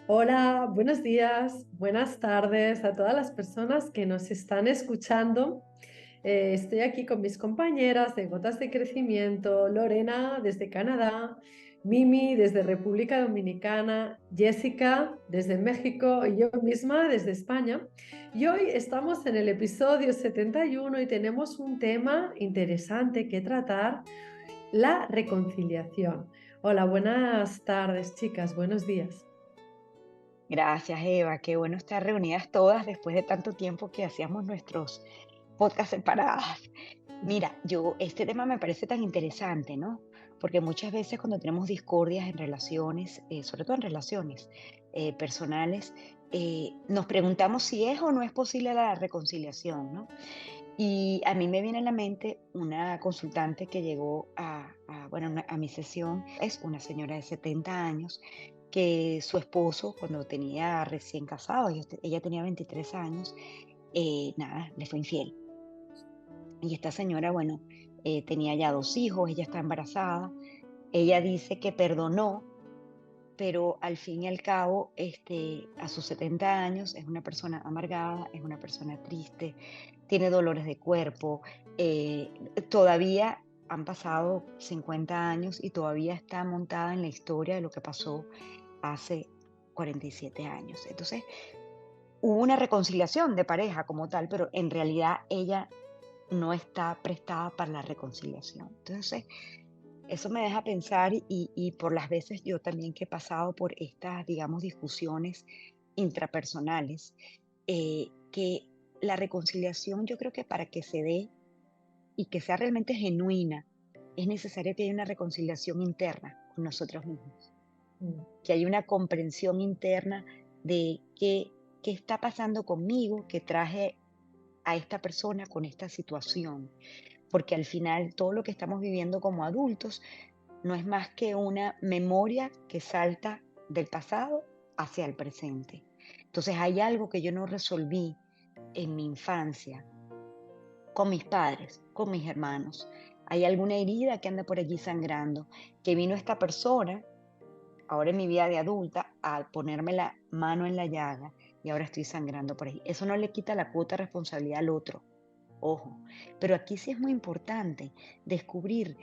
Hola, buenos días, buenas tardes a todas las personas que nos están escuchando. Estoy aquí con mis compañeras de Gotas de Crecimiento, Lorena desde Canadá, Mimi desde República Dominicana, Jessica desde México y yo misma desde España. Y hoy estamos en el episodio 71 y tenemos un tema interesante que tratar, la reconciliación. Hola, buenas tardes, chicas, buenos días. Gracias, Eva. Qué bueno estar reunidas todas después de tanto tiempo que hacíamos nuestros podcasts separadas. Mira, este tema me parece tan interesante, ¿no? Porque muchas veces cuando tenemos discordias en relaciones, sobre todo en relaciones personales, nos preguntamos si es o no es posible la reconciliación, ¿no? Y a mí me viene a la mente una consultante que llegó a mi sesión. Es una señora de 70 años que su esposo, cuando tenía recién casado, ella tenía 23 años, nada, le fue infiel. Y esta señora, bueno, tenía ya 2 hijos, ella está embarazada. Ella dice que perdonó, pero al fin y al cabo, a sus 70 años es una persona amargada, es una persona triste, tiene dolores de cuerpo, eh, todavía han pasado 50 años y todavía está montada en la historia de lo que pasó hace 47 años. Entonces, hubo una reconciliación de pareja como tal, pero en realidad ella no está prestada para la reconciliación. Entonces, eso me deja pensar y por las veces yo también que he pasado por estas, digamos, discusiones intrapersonales, que la reconciliación yo creo que para que se dé y que sea realmente genuina, es necesario que haya una reconciliación interna con nosotros mismos, Mm. que haya una comprensión interna de qué está pasando conmigo, que traje a esta persona con esta situación, porque al final todo lo que estamos viviendo como adultos no es más que una memoria que salta del pasado hacia el presente. Entonces hay algo que yo no resolví en mi infancia, con mis padres, con mis hermanos. Hay alguna herida que anda por allí sangrando, que vino esta persona, ahora en mi vida de adulta, a ponerme la mano en la llaga y ahora estoy sangrando por ahí. Eso no le quita la cuota de responsabilidad al otro, ojo. Pero aquí sí es muy importante descubrir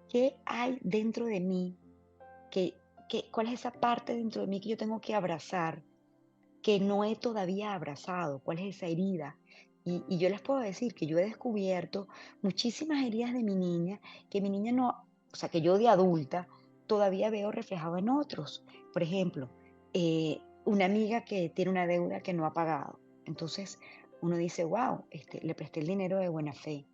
qué hay dentro de mí, cuál es esa parte dentro de mí que yo tengo que abrazar, que no he todavía abrazado, cuál es esa herida. Y yo les puedo decir que yo he descubierto muchísimas heridas de mi niña, que mi niña no, o sea, que yo de adulta todavía veo reflejado en otros. Por ejemplo, una amiga que tiene una deuda que no ha pagado. Entonces uno dice, wow, le presté el dinero de buena fe.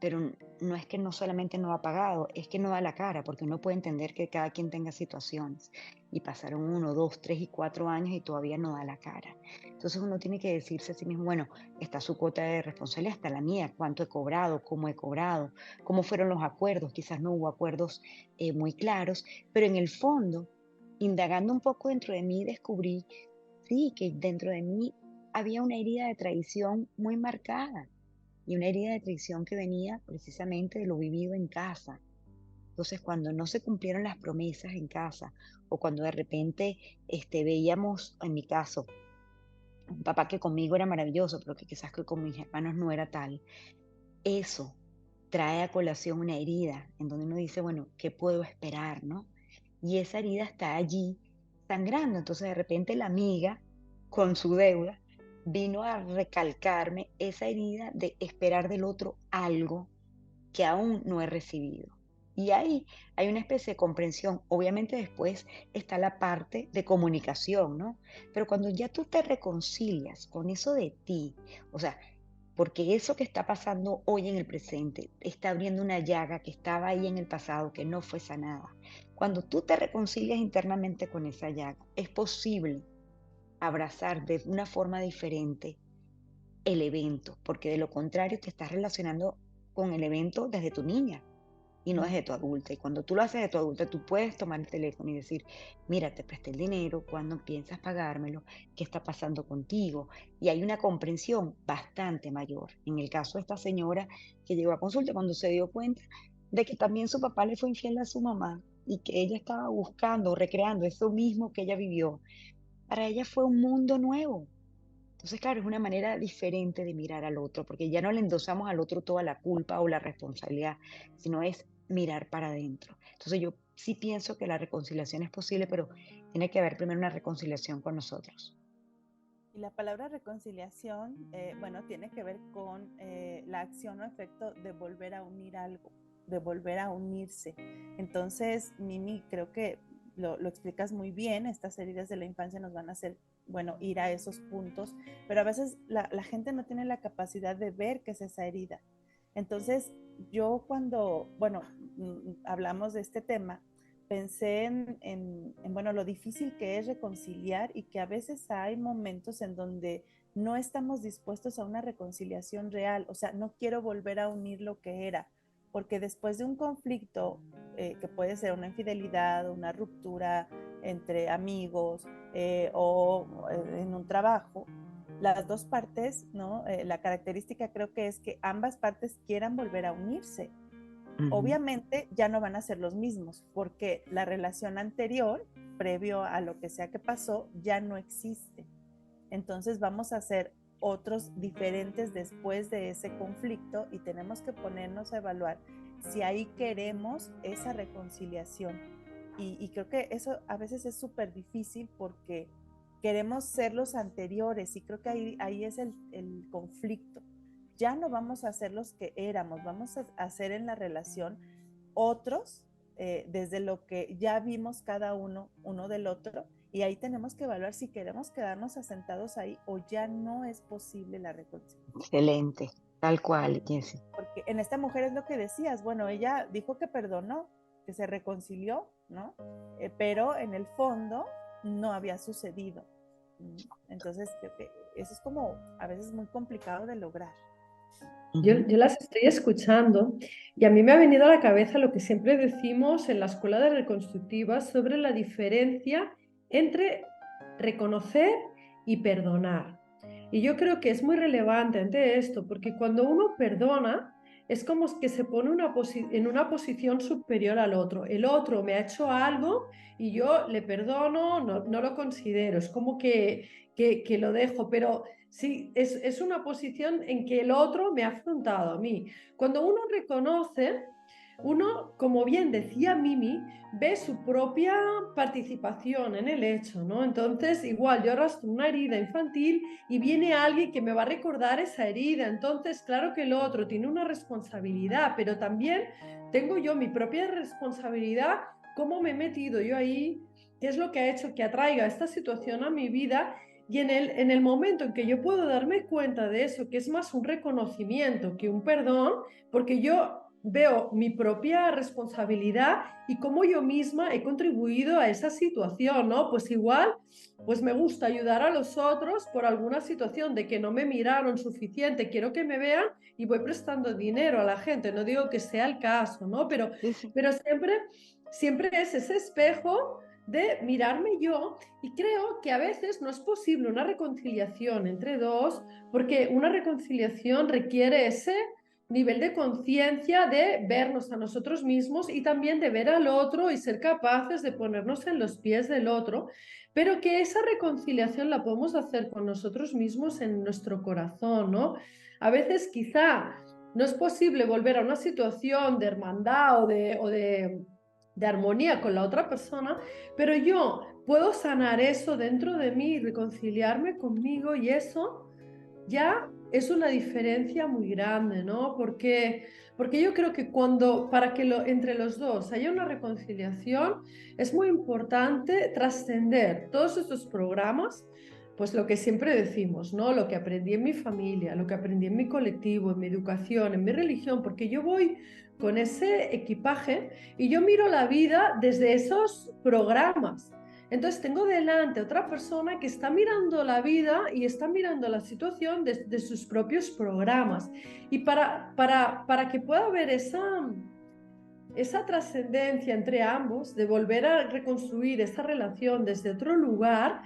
Pero no es que no solamente no ha pagado, es que no da la cara, porque uno puede entender que cada quien tenga situaciones y pasaron 1, 2, 3 y 4 años y todavía no da la cara. Entonces uno tiene que decirse a sí mismo, bueno, está su cuota de responsabilidad, está la mía, cuánto he cobrado, cómo fueron los acuerdos, quizás no hubo acuerdos muy claros, pero en el fondo, indagando un poco dentro de mí, descubrí, sí, que dentro de mí había una herida de traición muy marcada y una herida de traición que venía precisamente de lo vivido en casa. Entonces, cuando no se cumplieron las promesas en casa o cuando de repente veíamos, en mi caso, un papá que conmigo era maravilloso, pero que quizás que con mis hermanos no era tal, eso trae a colación una herida en donde uno dice, bueno, ¿qué puedo esperar, no? Y esa herida está allí sangrando. Entonces, de repente la amiga, con su deuda, vino a recalcarme esa herida de esperar del otro algo que aún no he recibido. Y ahí hay una especie de comprensión. Obviamente después está la parte de comunicación, ¿no? Pero cuando ya tú te reconcilias con eso de ti, o sea, porque eso que está pasando hoy en el presente está abriendo una llaga que estaba ahí en el pasado, que no fue sanada. Cuando tú te reconcilias internamente con esa llaga, es posible abrazar de una forma diferente el evento, porque de lo contrario te estás relacionando con el evento desde tu niña y no desde tu adulta. Y cuando tú lo haces de tu adulta, tú puedes tomar el teléfono y decir, mira, te presté el dinero, ¿cuándo piensas pagármelo? ¿Qué está pasando contigo? Y hay una comprensión bastante mayor. En el caso de esta señora que llegó a consulta cuando se dio cuenta de que también su papá le fue infiel a su mamá y que ella estaba buscando, recreando eso mismo que ella vivió. para ella fue un mundo nuevo. Entonces, claro, es una manera diferente de mirar al otro, porque ya no le endosamos al otro toda la culpa o la responsabilidad, sino es mirar para adentro. Entonces, yo sí pienso que la reconciliación es posible, pero tiene que haber primero una reconciliación con nosotros. Y la palabra reconciliación, bueno, tiene que ver con la acción o efecto de volver a unir algo, de volver a unirse. Entonces, Mimi, creo que lo explicas muy bien. Estas heridas de la infancia nos van a hacer, bueno, ir a esos puntos, pero a veces la gente no tiene la capacidad de ver qué es esa herida. Entonces, yo cuando, bueno, hablamos de este tema, pensé bueno, lo difícil que es reconciliar y que a veces hay momentos en donde no estamos dispuestos a una reconciliación real. O sea, no quiero volver a unir lo que era, porque después de un conflicto, que puede ser una infidelidad, una ruptura entre amigos o en un trabajo, las dos partes, ¿no? La característica creo que es que ambas partes quieran volver a unirse. Ujú. Obviamente ya no van a ser los mismos porque la relación anterior, previo a lo que sea que pasó, ya no existe. Entonces vamos a ser otros diferentes después de ese conflicto y tenemos que ponernos a evaluar si ahí queremos esa reconciliación. Y creo que eso a veces es súper difícil porque queremos ser los anteriores y creo que ahí es el conflicto. Ya no vamos a ser los que éramos, vamos a hacer en la relación otros, desde lo que ya vimos cada uno del otro, y ahí tenemos que evaluar si queremos quedarnos asentados ahí o ya no es posible la reconciliación. Excelente, tal cual, Jessy. Porque en esta mujer es lo que decías, bueno, ella dijo que perdonó, que se reconcilió, ¿no? Pero en el fondo no había sucedido. Entonces, creo que eso es como a veces muy complicado de lograr. Ujú. Yo las estoy escuchando y a mí me ha venido a la cabeza lo que siempre decimos en la escuela de reconstructiva sobre la diferencia entre reconocer y perdonar. Y yo creo que es muy relevante ante esto, porque cuando uno perdona, es como que se pone en una posición superior al otro. El otro me ha hecho algo y yo le perdono, no lo considero, es como que lo dejo, pero sí, es una posición en que el otro me ha afrontado a mí. Cuando uno reconoce, uno, como bien decía Mimi, ve su propia participación en el hecho, ¿no? Entonces, igual yo arrastro una herida infantil y viene alguien que me va a recordar esa herida. Entonces, claro que el otro tiene una responsabilidad, pero también tengo yo mi propia responsabilidad, cómo me he metido yo ahí, qué es lo que ha hecho que atraiga esta situación a mi vida. Y en el momento en que yo puedo darme cuenta de eso, que es más un reconocimiento que un perdón, porque yo veo mi propia responsabilidad y cómo yo misma he contribuido a esa situación, ¿no? Pues igual, pues me gusta ayudar a los otros por alguna situación de que no me miraron suficiente, quiero que me vean y voy prestando dinero a la gente, no digo que sea el caso, ¿no? Sí, sí. Pero siempre es ese espejo de mirarme yo y creo que a veces no es posible una reconciliación entre dos porque una reconciliación requiere ese nivel de conciencia de vernos a nosotros mismos y también de ver al otro y ser capaces de ponernos en los pies del otro, pero que esa reconciliación la podemos hacer con nosotros mismos en nuestro corazón, ¿no? A veces quizá no es posible volver a una situación de hermandad de armonía con la otra persona, pero yo puedo sanar eso dentro de mí, reconciliarme conmigo y eso ya es una diferencia muy grande, ¿no? Porque yo creo que para que entre los dos haya una reconciliación, es muy importante trascender todos estos programas, pues lo que siempre decimos, ¿no? Lo que aprendí en mi familia, lo que aprendí en mi colectivo, en mi educación, en mi religión, porque yo voy con ese equipaje y yo miro la vida desde esos programas. Entonces tengo delante otra persona que está mirando la vida y está mirando la situación de sus propios programas. Y para que pueda haber esa trascendencia entre ambos, de volver a reconstruir esa relación desde otro lugar,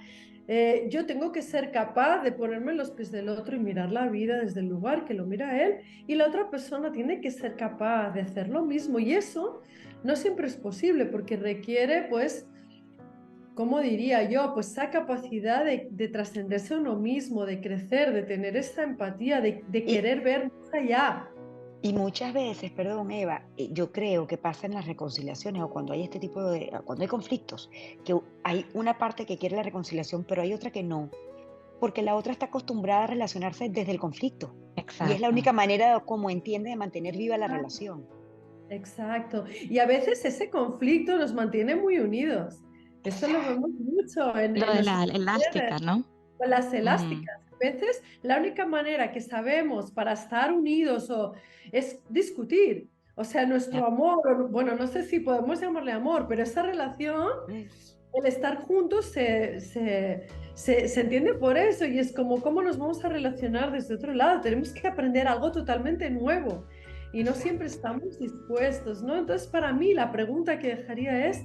yo tengo que ser capaz de ponerme en los pies del otro y mirar la vida desde el lugar que lo mira él, y la otra persona tiene que ser capaz de hacer lo mismo. Y eso no siempre es posible porque requiere, pues, ¿cómo diría yo? Pues esa capacidad de trascenderse a uno mismo, de crecer, de tener esa empatía, de Y, querer ver más allá. y muchas veces, perdón, Eva, yo creo que pasa en las reconciliaciones o cuando hay este tipo de, cuando hay conflictos, que hay una parte que quiere la reconciliación, pero hay otra que no, porque la otra está acostumbrada a relacionarse desde el conflicto. Y es la Exacto. única manera como entiende de mantener viva la relación. Exacto. Y a veces ese conflicto nos mantiene muy unidos. Esto lo Exacto. vemos mucho Lo en de nuestras la elástica, redes, ¿no? con las Ujú. elásticas. A veces la única manera que sabemos para estar unidos es discutir. O sea, Ya. nuestro amor, bueno, no sé si podemos llamarle amor, pero esa relación, Mm. el estar juntos se entiende por eso y es como cómo nos vamos a relacionar desde otro lado. Tenemos que aprender algo totalmente nuevo y no siempre Exacto. estamos dispuestos, ¿no? Entonces, para mí, la pregunta que dejaría es,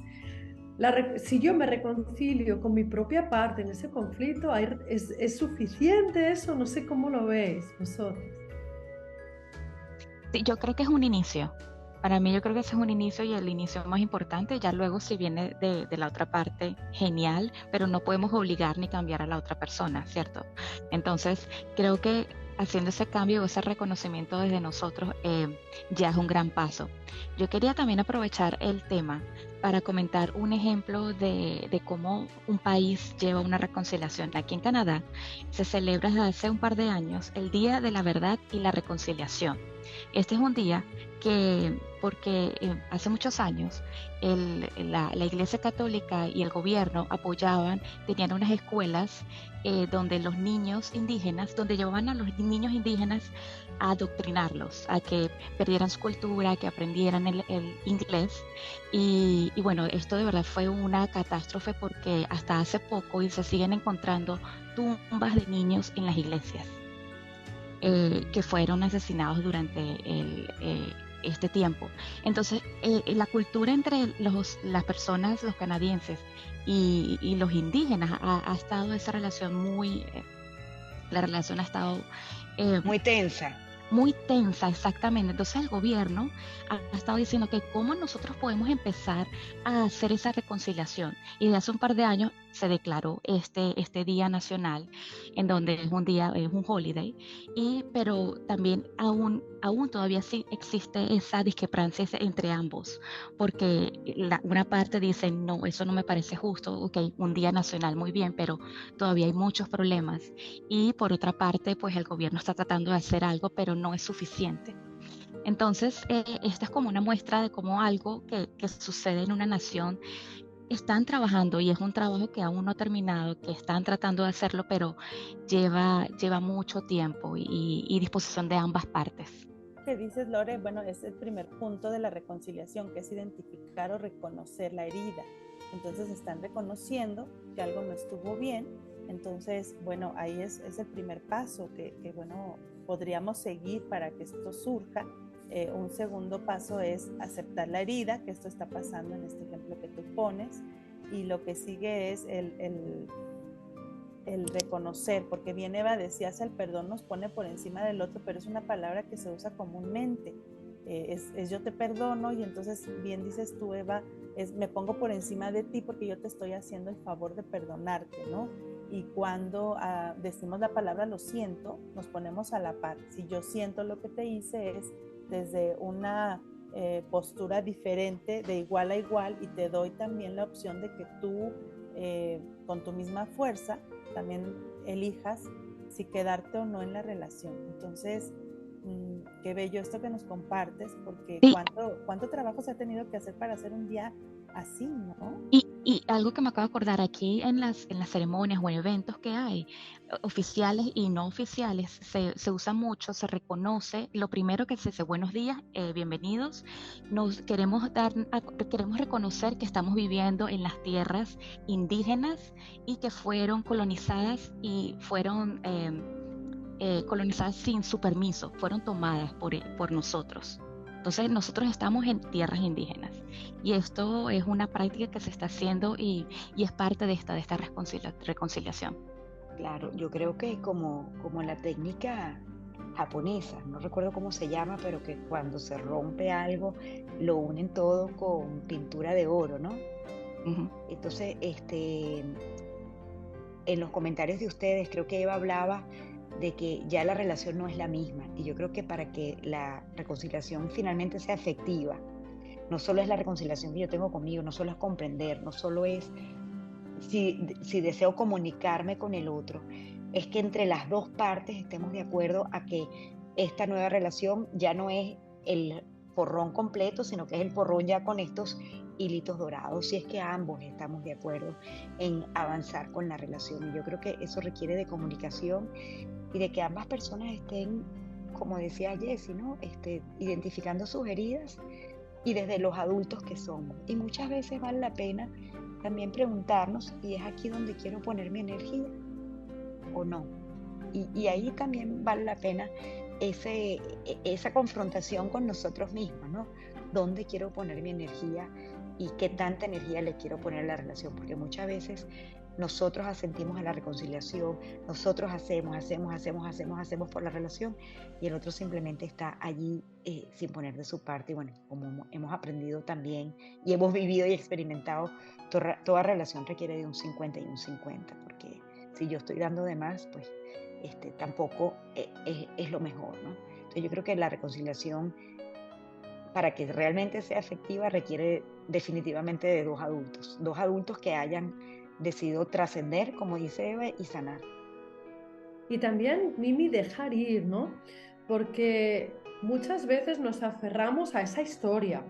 si yo me reconcilio con mi propia parte en ese conflicto, ¿es suficiente eso? No sé cómo lo veis vosotros. Sí, yo creo que es un inicio. Para mí yo creo que ese es un inicio y el inicio más importante. Ya luego si viene de la otra parte, genial, pero no podemos obligar ni cambiar a la otra persona, ¿cierto? Entonces creo que haciendo ese cambio o ese reconocimiento desde nosotros ya es un gran paso. Yo quería también aprovechar el tema para comentar un ejemplo de cómo un país lleva una reconciliación. Aquí en Canadá se celebra desde hace un par de años el Día de la Verdad y la Reconciliación. Este es un día que, porque hace muchos años la Iglesia Católica y el gobierno apoyaban, tenían unas escuelas donde los niños indígenas, donde llevaban a los niños indígenas a adoctrinarlos, a que perdieran su cultura, a que aprendieran el inglés. Y bueno, esto de verdad fue una catástrofe porque hasta hace poco y se siguen encontrando tumbas de niños en las iglesias que fueron asesinados durante este tiempo. Entonces, la cultura entre las personas, los canadienses y los indígenas ha estado esa relación la relación ha estado eh, Muy tensa. muy tensa, exactamente. Entonces el gobierno ha estado diciendo que cómo nosotros podemos empezar a hacer esa reconciliación. Y de hace un par de años se declaró este Día Nacional, en donde es un día, es un holiday, pero también aún todavía sí existe esa discrepancia entre ambos, porque una parte dice, no, eso no me parece justo, ok, un Día Nacional, muy bien, pero todavía hay muchos problemas. Y por otra parte, pues el gobierno está tratando de hacer algo, pero no es suficiente. Entonces, esta es como una muestra de cómo algo que sucede en una nación están trabajando y es un trabajo que aún no ha terminado, que están tratando de hacerlo, pero lleva mucho tiempo y disposición de ambas partes. Que dices, Lore, bueno, es el primer punto de la reconciliación, que es identificar o reconocer la herida. Entonces están reconociendo que algo no estuvo bien. Entonces, bueno, ahí es el primer paso que, bueno, podríamos seguir para que esto surja. Un segundo paso es aceptar la herida, que esto está pasando en este ejemplo que tú pones. Y lo que sigue es el reconocer, porque bien Eva decías, el perdón nos pone por encima del otro, pero es una palabra que se usa comúnmente. Es yo te perdono y entonces bien dices tú, Eva, me pongo por encima de ti porque yo te estoy haciendo el favor de perdonarte, ¿no? Y cuando decimos la palabra lo siento, nos ponemos a la par. Si yo siento lo que te hice es desde una postura diferente, de igual a igual, y te doy también la opción de que tú, con tu misma fuerza, también elijas si quedarte o no en la relación. Entonces, qué bello esto que nos compartes, porque Sí. cuánto trabajo se ha tenido que hacer para hacer un día así, ¿no? Y algo que me acabo de acordar aquí en las ceremonias o en eventos que hay, oficiales y no oficiales, se usa mucho, se reconoce, lo primero que se dice, buenos días, bienvenidos, queremos reconocer que estamos viviendo en las tierras indígenas y que fueron colonizadas y fueron colonizadas sin su permiso, fueron tomadas por nosotros. Entonces nosotros estamos en tierras indígenas y esto es una práctica que se está haciendo y es parte de esta reconciliación. Claro, yo creo que como la técnica japonesa, no recuerdo cómo se llama, pero que cuando se rompe algo lo unen todo con pintura de oro, ¿no? Ujú. Entonces, en los comentarios de ustedes, creo que Eva hablaba de que ya la relación no es la misma. Y yo creo que para que la reconciliación finalmente sea efectiva, no solo es la reconciliación que yo tengo conmigo, no solo es comprender, no solo es si deseo comunicarme con el otro, es que entre las dos partes estemos de acuerdo a que esta nueva relación ya no es el porrón completo, sino que es el porrón ya con estos hilitos dorados, si es que ambos estamos de acuerdo en avanzar con la relación. Y yo creo que eso requiere de comunicación y de que ambas personas estén, como decía Jessie, ¿no? Identificando sus heridas y desde los adultos que somos. Y muchas veces vale la pena también preguntarnos, ¿y es aquí donde quiero poner mi energía o no? Y ahí también vale la pena esa confrontación con nosotros mismos, ¿no? ¿Dónde quiero poner mi energía y qué tanta energía le quiero poner a la relación? Porque muchas veces nosotros asentimos a la reconciliación, nosotros hacemos por la relación y el otro simplemente está allí sin poner de su parte. Y bueno, como hemos aprendido también y hemos vivido y experimentado, toda relación requiere de un 50 y un 50, porque si yo estoy dando de más, pues tampoco es lo mejor, ¿no? Entonces yo creo que la reconciliación, para que realmente sea efectiva, requiere definitivamente de dos adultos que hayan decidido trascender, como dice Eva, y sanar. Y también, Mimi, dejar ir, ¿no? Porque muchas veces nos aferramos a esa historia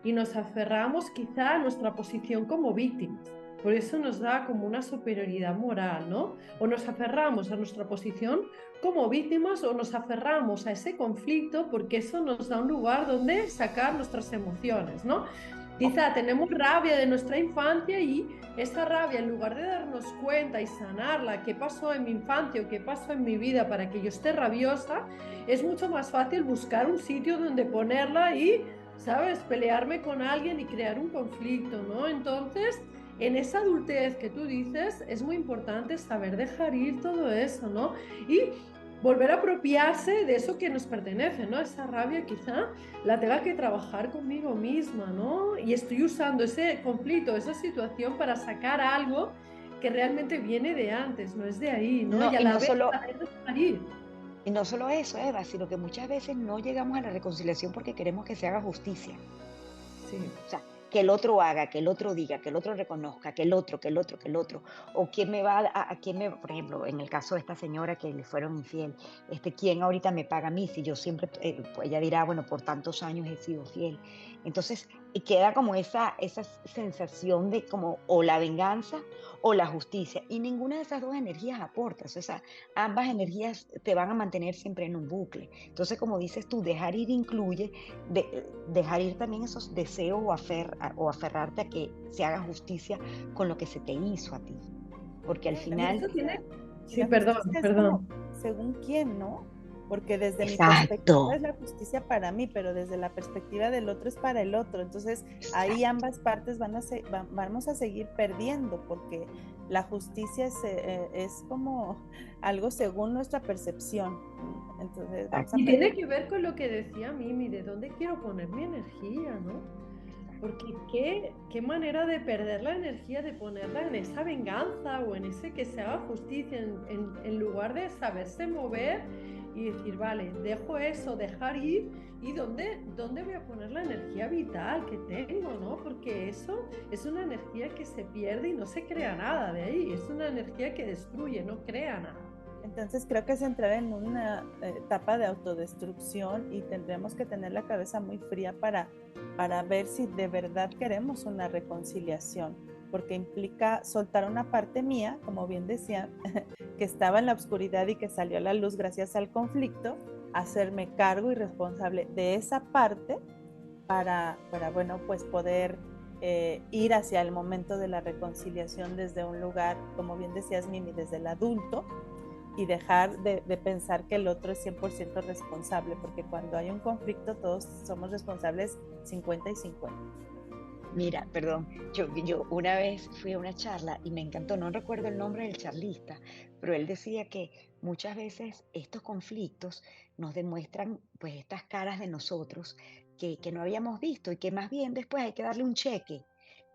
y nos aferramos quizá a nuestra posición como víctimas. Por eso nos da como una superioridad moral, ¿no? O nos aferramos a nuestra posición como víctimas o nos aferramos a ese conflicto porque eso nos da un lugar donde sacar nuestras emociones, ¿no? Quizá tenemos rabia de nuestra infancia y esa rabia, en lugar de darnos cuenta y sanarla, qué pasó en mi infancia o qué pasó en mi vida para que yo esté rabiosa, es mucho más fácil buscar un sitio donde ponerla y, ¿sabes?, pelearme con alguien y crear un conflicto, ¿no? Entonces, en esa adultez que tú dices, es muy importante saber dejar ir todo eso, ¿no? Y volver a apropiarse de eso que nos pertenece, ¿no? Esa rabia quizá la tenga que trabajar conmigo misma, ¿no? Y estoy usando ese conflicto, esa situación para sacar algo que realmente viene de antes, no es de ahí, ¿no? No, Y a la vez saber dejar ir. y no solo eso, Eva, sino que muchas veces no llegamos a la reconciliación porque queremos que se haga justicia. Sí. O sea, que el otro haga, que el otro diga, que el otro reconozca, que el otro, que el otro, que el otro. O quién me va a quién me, por ejemplo, en el caso de esta señora que le fueron infiel, ¿quién ahorita me paga a mí? Si yo siempre, pues ella dirá, bueno, por tantos años he sido fiel. Entonces, queda como esa sensación de como o la venganza o la justicia. Y ninguna de esas dos energías aporta. O sea, ambas energías te van a mantener siempre en un bucle. Entonces, como dices tú, dejar ir incluye dejar ir también esos deseos o aferrarte a que se haga justicia con lo que se te hizo a ti. Porque al No, Y final, eso tiene... y Sí, la perdón, justicia es como perdón. según quién, ¿no? Porque desde mi perspectiva exacto, es la justicia para mí, pero desde la perspectiva del otro es para el otro. Entonces ahí exacto. ambas partes vamos a seguir perdiendo porque la justicia es como algo según nuestra percepción. Entonces vamos a Y perder. tiene que ver con lo que decía Mimi, de dónde quiero poner mi energía, ¿no? Porque qué manera de perder la energía, de ponerla en esa venganza o en ese que se haga justicia, en lugar de saberse mover y decir, vale, dejo eso, dejar ir, y dónde voy a poner la energía vital que tengo, ¿no? Porque eso es una energía que se pierde y no se crea nada de ahí, es una energía que destruye, no crea nada. Entonces creo que es entrar en una etapa de autodestrucción y tendremos que tener la cabeza muy fría para ver si de verdad queremos una reconciliación, porque implica soltar una parte mía, como bien decían, que estaba en la oscuridad y que salió a la luz gracias al conflicto, hacerme cargo y responsable de esa parte para bueno, pues poder ir hacia el momento de la reconciliación desde un lugar, como bien decías, Mimi, desde el adulto y dejar de pensar que el otro es 100% responsable, porque cuando hay un conflicto todos somos responsables 50 y 50. Mira, perdón, yo una vez fui a una charla y me encantó, no recuerdo el nombre del charlista, pero él decía que muchas veces estos conflictos nos demuestran pues estas caras de nosotros que no habíamos visto y que más bien después hay que darle un cheque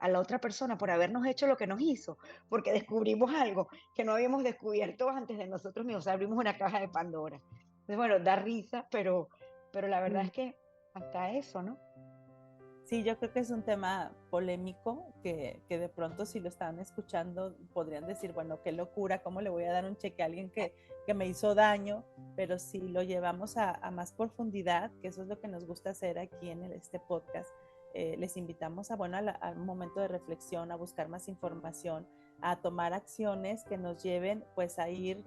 a la otra persona por habernos hecho lo que nos hizo, porque descubrimos algo que no habíamos descubierto antes de nosotros mismos, o sea, abrimos una caja de Pandora. Entonces, bueno, da risa, pero la verdad es que hasta eso, ¿no? Sí, yo creo que es un tema polémico que de pronto si lo están escuchando podrían decir, bueno, qué locura, ¿cómo le voy a dar un cheque a alguien que me hizo daño? Pero si lo llevamos a más profundidad, que eso es lo que nos gusta hacer aquí en este podcast, les invitamos a, bueno, a un momento de reflexión, a buscar más información, a tomar acciones que nos lleven pues a ir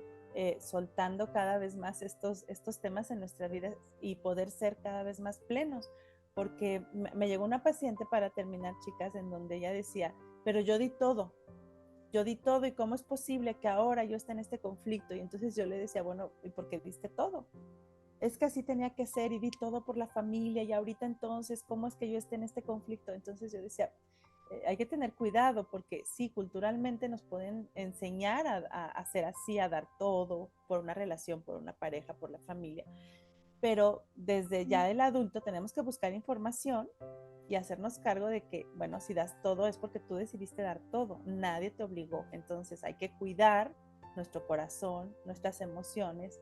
soltando cada vez más estos temas en nuestra vida y poder ser cada vez más plenos. Porque me llegó una paciente para terminar, chicas, en donde ella decía, pero yo di todo y cómo es posible que ahora yo esté en este conflicto. Y entonces yo le decía, bueno, ¿y por qué diste todo? Es que así tenía que ser y di todo por la familia y ahorita entonces, ¿cómo es que yo esté en este conflicto? Entonces yo decía, hay que tener cuidado porque sí, culturalmente nos pueden enseñar a ser así, a dar todo por una relación, por una pareja, por la familia. Pero desde ya el adulto tenemos que buscar información y hacernos cargo de que, bueno, si das todo es porque tú decidiste dar todo, nadie te obligó. Entonces hay que cuidar nuestro corazón, nuestras emociones,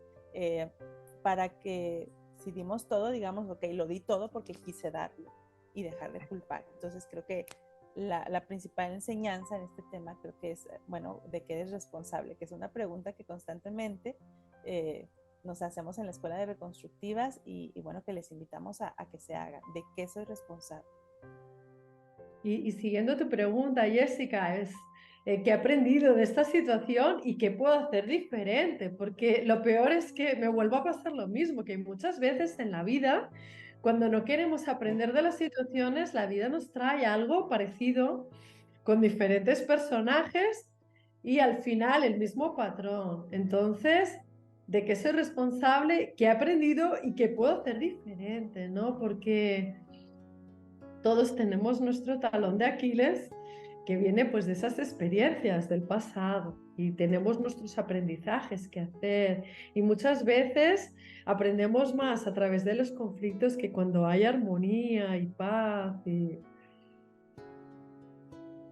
para que si dimos todo, digamos, ok, lo di todo porque quise darlo y dejar de culpar. Entonces creo que la principal enseñanza en este tema creo que es, bueno, de qué eres responsable, que es una pregunta que constantemente nos hacemos en la Escuela de Reconstructivas y bueno, que les invitamos a que se hagan. ¿De qué soy responsable? Y siguiendo tu pregunta, Jessica, es ¿qué he aprendido de esta situación y qué puedo hacer diferente? Porque lo peor es que me vuelvo a pasar lo mismo, que muchas veces en la vida, cuando no queremos aprender de las situaciones, la vida nos trae algo parecido con diferentes personajes y al final el mismo patrón. Entonces, ¿de qué soy responsable? ¿Qué he aprendido y qué puedo hacer diferente? ¿No? Porque todos tenemos nuestro talón de Aquiles que viene pues de esas experiencias del pasado y tenemos nuestros aprendizajes que hacer y muchas veces aprendemos más a través de los conflictos que cuando hay armonía y paz y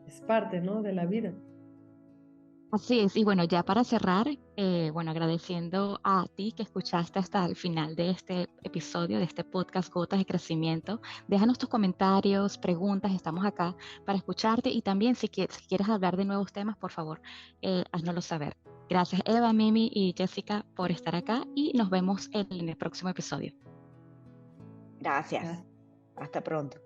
es parte, ¿no?, de la vida. Así es, y bueno, ya para cerrar, bueno, agradeciendo a ti que escuchaste hasta el final de este episodio, de este podcast Gotas de Crecimiento. Déjanos tus comentarios, preguntas, estamos acá para escucharte y también si quieres hablar de nuevos temas, por favor, háznoslo saber. Gracias Eva, Mimi y Jessica por estar acá y nos vemos en el próximo episodio. Gracias. Hasta pronto.